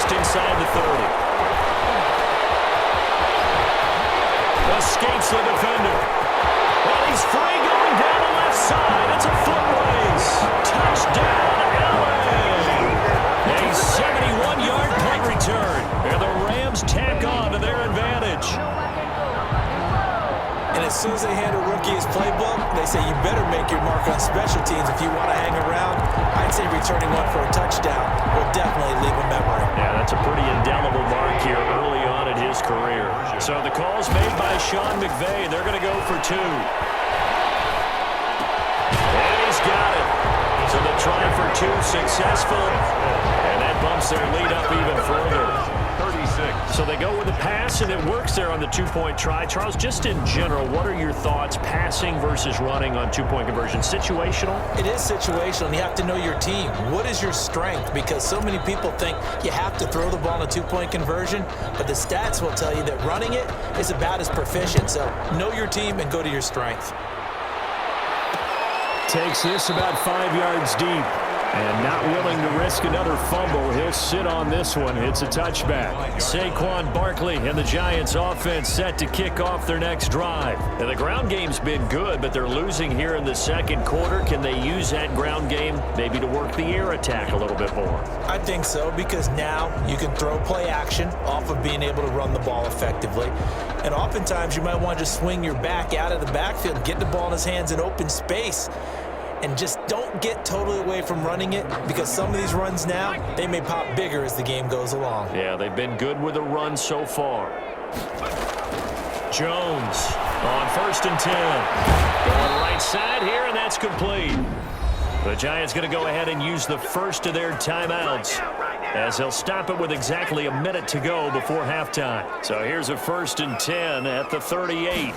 just inside the 30. Escapes the defender. Well, he's free going down the left side. It's a foot race. Touchdown, LA. A 71-yard punt return. And the Rams tack on to their advantage. And as soon as they hand a rookie his playbook, they say you better make your mark on special teams if you want to hang around. I'd say returning one for a touchdown will definitely leave a memory. Yeah, that's a pretty indelible mark here early on in his career. So the call's made by Sean McVay. They're going to go for 2. And he's got it. So the try for 2 successful. And that bumps their lead up even further. 36. So they go with the pass, and it works there on the 2-point try. Charles, just in general, what are your thoughts passing versus running on 2-point conversion? Situational? It is situational, and you have to know your team. What is your strength? Because so many people think you have to throw the ball in a 2-point conversion, but the stats will tell you that running it is about as proficient. So know your team and go to your strength. Takes this about 5 yards deep. And not willing to risk another fumble. He'll sit on this one. It's a touchback. Saquon Barkley and the Giants offense set to kick off their next drive. And the ground game's been good, but they're losing here in the second quarter. Can they use that ground game maybe to work the air attack a little bit more? I think so, because now you can throw play action off of being able to run the ball effectively. And oftentimes you might want to just swing your back out of the backfield, get the ball in his hands in open space. And just don't get totally away from running it, because some of these runs now, they may pop bigger as the game goes along. Yeah, they've been good with the run so far. Jones on 1st and 10. Going right side here, and that's complete. The Giants going to go ahead and use the first of their timeouts, as they'll stop it with exactly a minute to go before halftime. So here's a 1st and 10 at the 38.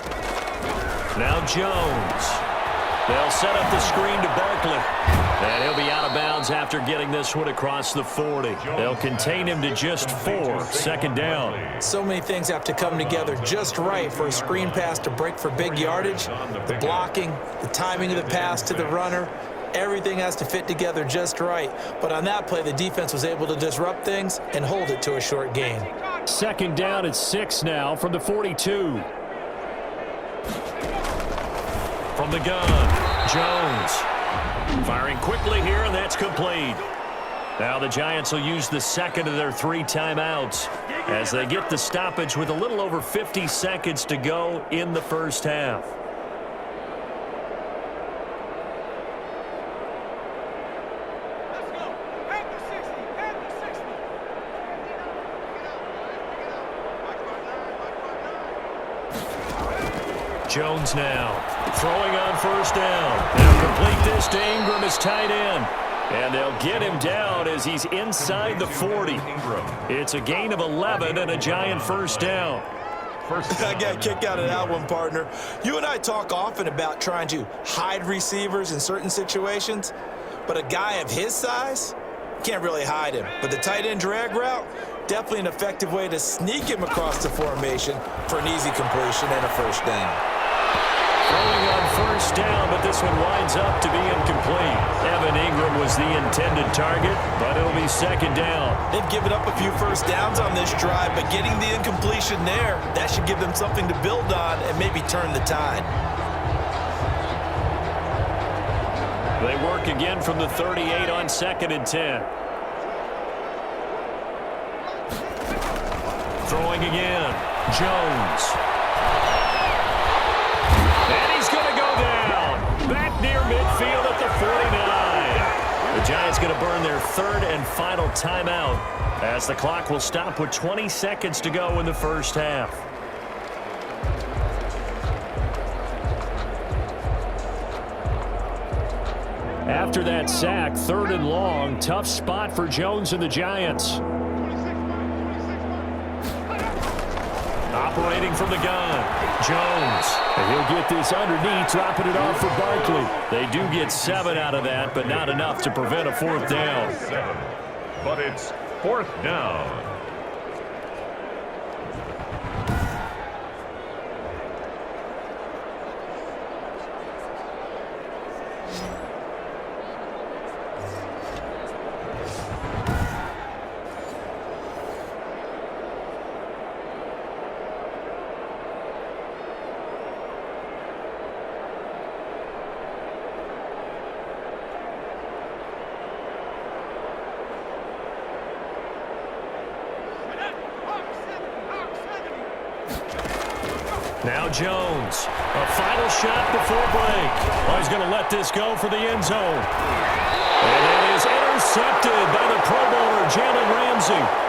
Now Jones. They'll set up the screen to Barkley. And he'll be out of bounds after getting this one across the 40. They'll contain him to just 4. 2nd down. So many things have to come together just right for a screen pass to break for big yardage. The blocking, the timing of the pass to the runner, everything has to fit together just right. But on that play, the defense was able to disrupt things and hold it to a short gain. 2nd down at 6 now from the 42. From the gun, Jones firing quickly here, and that's complete. Now the Giants will use the second of their 3 timeouts as they get the stoppage with a little over 50 seconds to go in the first half. Jones now throwing on 1st down. They'll complete this to Ingram as tight end. And they'll get him down as he's inside the 40. It's a gain of 11 and a Giant 1st down. I got a kick out of that one, partner. You and I talk often about trying to hide receivers in certain situations, but a guy of his size can't really hide him. But the tight end drag route, definitely an effective way to sneak him across the formation for an easy completion and a 1st down. Throwing on 1st down, but this one winds up to be incomplete. Evan Ingram was the intended target, but it'll be 2nd down. They've given up a few 1st downs on this drive, but getting the incompletion there, that should give them something to build on and maybe turn the tide. They work again from the 38 on 2nd and 10. Throwing again, Jones. And he's going to go down. Back near midfield at the 49. The Giants going to burn their 3rd and final timeout as the clock will stop with 20 seconds to go in the first half. After that sack, 3rd and long, tough spot for Jones and the Giants. Operating from the gun, Jones. And he'll get this underneath, dropping it off for Barkley. They do get 7 out of that, but not enough to prevent a 4th down. 7, but it's 4th down. Now Jones, a final shot before break. Oh, he's going to let this go for the end zone. And it is intercepted by the Pro Bowler, Jalen Ramsey.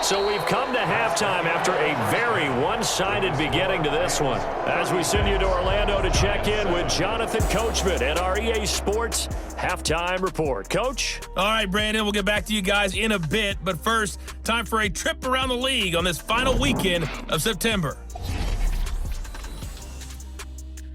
So we've come to halftime after a very one-sided beginning to this one. As we send you to Orlando to check in with Jonathan Coachman and our EA Sports Halftime Report. Coach? All right, Brandon, we'll get back to you guys in a bit. But first, time for a trip around the league on this final weekend of September.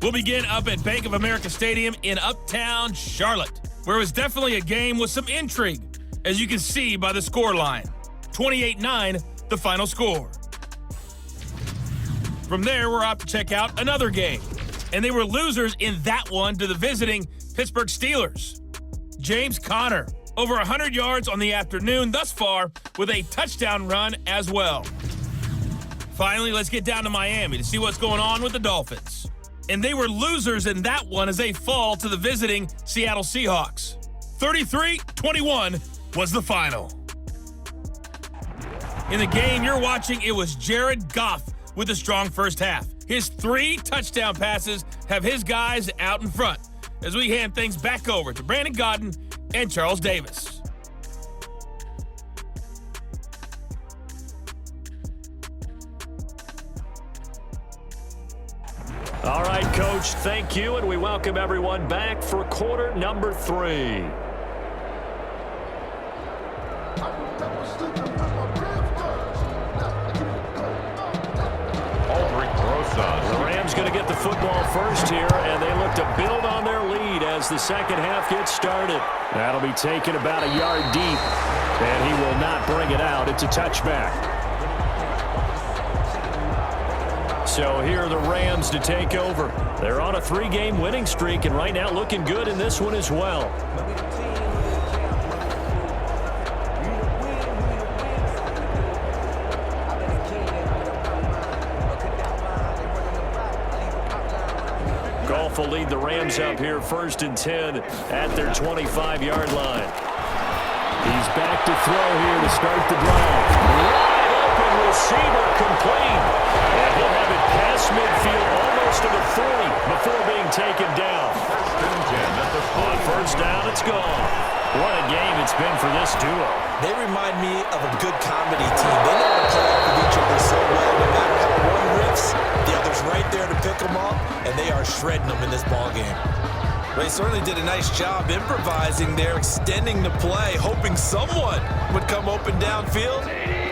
We'll begin up at Bank of America Stadium in Uptown Charlotte, where it was definitely a game with some intrigue, as you can see by the scoreline. 28-9, the final score. From there, we're off to check out another game. And they were losers in that one to the visiting Pittsburgh Steelers. James Conner, over 100 yards on the afternoon thus far, with a touchdown run as well. Finally, let's get down to Miami to see what's going on with the Dolphins. And they were losers in that one as they fall to the visiting Seattle Seahawks. 33-21 was the final. In the game you're watching, it was Jared Goff with a strong first half. His 3 touchdown passes have his guys out in front as we hand things back over to Brandon Godden and Charles Davis. All right, Coach, thank you, and we welcome everyone back for quarter number 3. The Rams going to get the football first here, and they look to build on their lead as the second half gets started. That'll be taken about a yard deep, and he will not bring it out. It's a touchback. So here are the Rams to take over. They're on a 3-game winning streak, and right now looking good in this one as well. Will lead the Rams up here 1st and 10 at their 25-yard line. He's back to throw here to start the drive. Wide open receiver complete. And he'll have it past midfield almost to the 40 before being taken down. On 1st down, it's gone. What a game it's been for this duo. They remind me of a good comedy team. They know how to play off of each other so well. No matter how one riffs, the other's right there to pick them up, and they are shredding them in this ballgame. They certainly did a nice job improvising there, extending the play, hoping someone would come open downfield,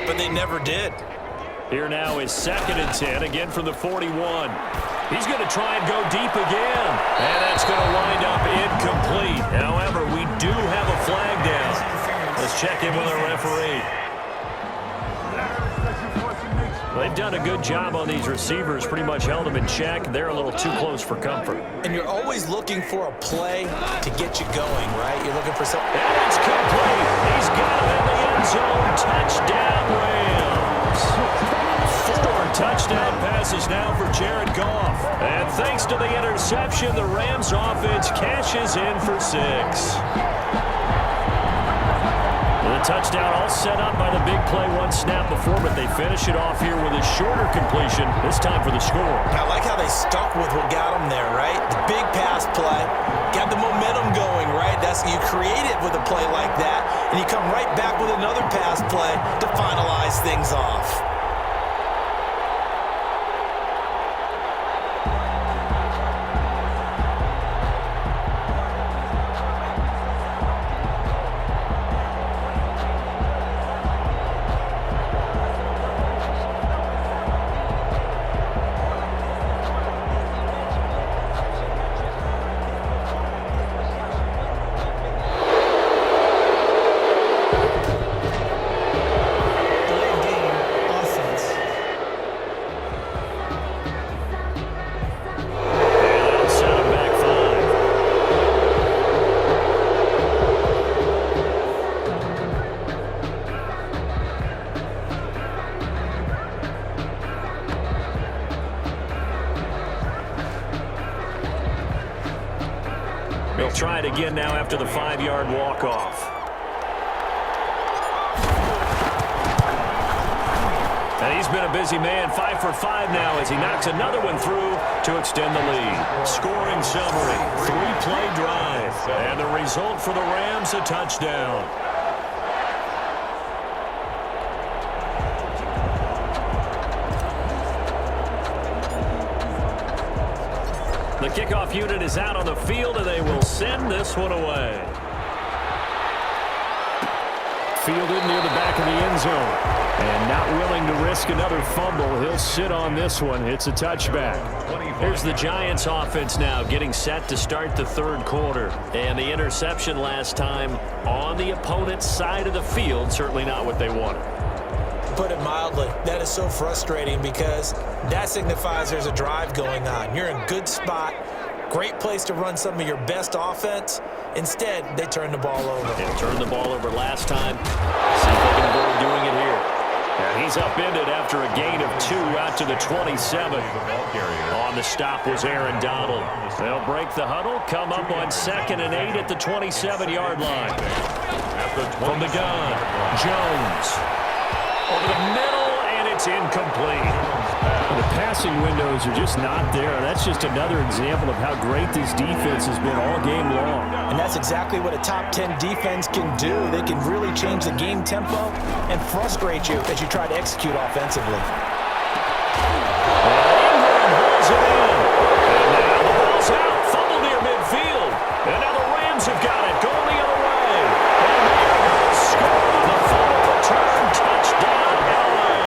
but they never did. Here now is 2nd and 10, again from the 41. He's going to try and go deep again, and that's going to wind up incomplete. However, we do have a flag down. Let's check in with our referee. They've done a good job on these receivers, pretty much held them in check. They're a little too close for comfort. And you're always looking for a play to get you going, right? You're looking for something. And it's complete. He's got it in the end zone. Touchdown, Rams. 4 touchdown passes now for Jared Goff. And thanks to the interception, the Rams offense cashes in for 6. The touchdown all set up by the big play 1 snap before, but they finish it off here with a shorter completion, this time for the score. I like how they stuck with what got them there, right? The big pass play, got the momentum going, right? That's you create it with a play like that, and you come right back with another pass play to finalize things off. They'll try it again now after the 5-yard walk-off. been a busy man. 5 for 5 now as he knocks another one through to extend the lead. Scoring summary, 3-play drive. And the result for the Rams, a touchdown. The kickoff unit is out on the field, and they will send this one away. Fielded near the back of the end zone. And not willing to risk another fumble. He'll sit on this one. It's a touchback. Here's the Giants offense now getting set to start the third quarter. And the interception last time on the opponent's side of the field, certainly not what they wanted. Put it mildly, that is so frustrating because that signifies there's a drive going on. You're in a good spot, great place to run some of your best offense. Instead, they turn the ball over. They turned the ball over last time. See if they can avoid doing it here. And he's upended after a gain of 2 out to the 27. On the stop was Aaron Donald. They'll break the huddle, come up on 2nd and 8 at the 27-yard line. From the gun, Jones. Over the middle, and it's incomplete. The passing windows are just not there. That's just another example of how great this defense has been all game long. And that's exactly what a top 10 defense can do. They can really change the game tempo and frustrate you as you try to execute offensively.